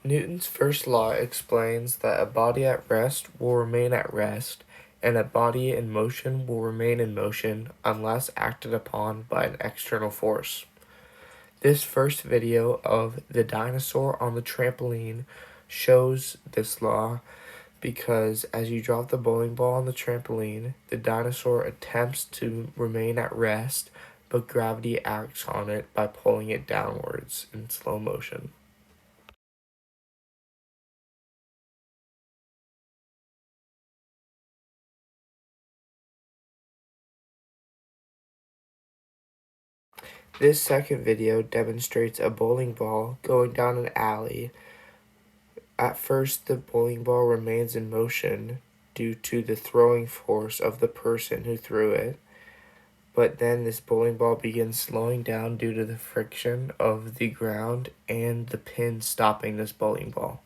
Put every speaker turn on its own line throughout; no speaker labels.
Newton's first law explains that a body at rest will remain at rest, and a body in motion will remain in motion unless acted upon by an external force. This first video of the dinosaur on the trampoline shows this law because as you drop the bowling ball on the trampoline, the dinosaur attempts to remain at rest, but gravity acts on it by pulling it downwards in slow motion. This second video demonstrates a bowling ball going down an alley. At first, the bowling ball remains in motion due to the throwing force of the person who threw it, but then this bowling ball begins slowing down due to the friction of the ground and the pin stopping this bowling ball.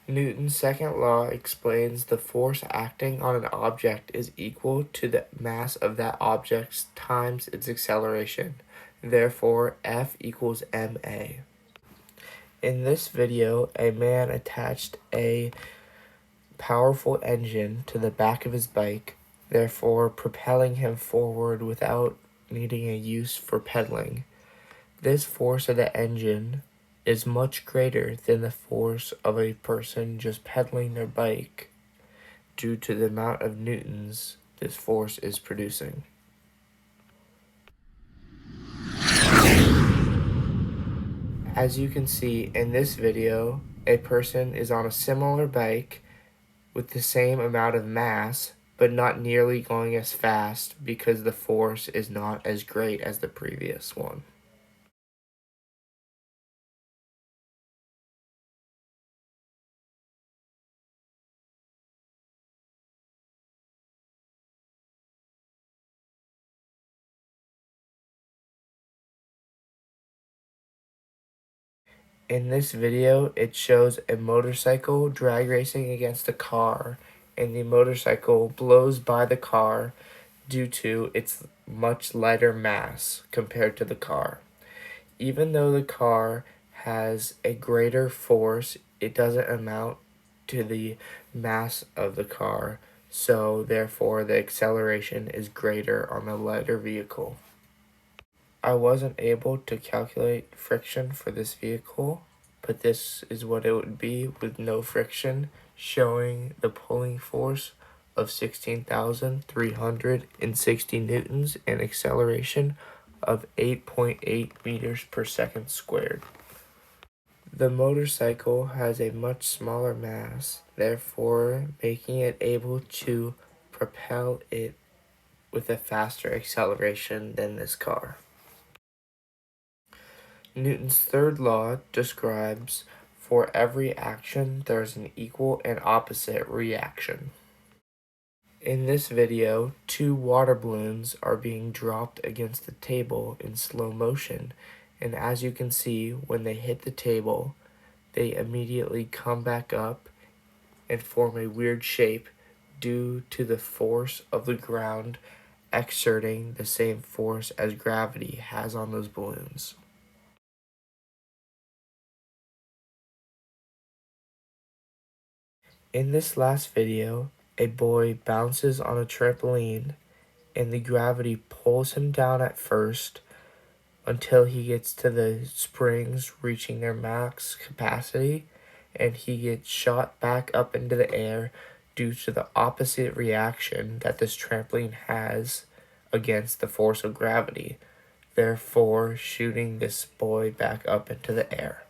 Newton's second law explains the force acting on an object is equal to the mass of that object times its acceleration. Therefore, F equals ma. In this video, a man attached a powerful engine to the back of his bike, therefore propelling him forward without needing a use for pedaling. This force of the engine is much greater than the force of a person just pedaling their bike due to the amount of newtons this force is producing. As you can see in this video, a person is on a similar bike with the same amount of mass, but not nearly going as fast because the force is not as great as the previous one. In this video, it shows a motorcycle drag racing against a car, and the motorcycle blows by the car due to its much lighter mass compared to the car. Even though the car has a greater force, it doesn't amount to the mass of the car, so therefore the acceleration is greater on the lighter vehicle. I wasn't able to calculate friction for this vehicle, but this is what it would be with no friction, showing the pulling force of 16,360 newtons and acceleration of 8.8 meters per second squared. The motorcycle has a much smaller mass, therefore making it able to propel it with a faster acceleration than this car. Newton's third law describes for every action there is an equal and opposite reaction. In this video, 2 water balloons are being dropped against the table in slow motion, and as you can see, when they hit the table, they immediately come back up and form a weird shape due to the force of the ground exerting the same force as gravity has on those balloons. In this last video, a boy bounces on a trampoline and the gravity pulls him down at first until he gets to the springs reaching their max capacity, and he gets shot back up into the air due to the opposite reaction that this trampoline has against the force of gravity, therefore shooting this boy back up into the air.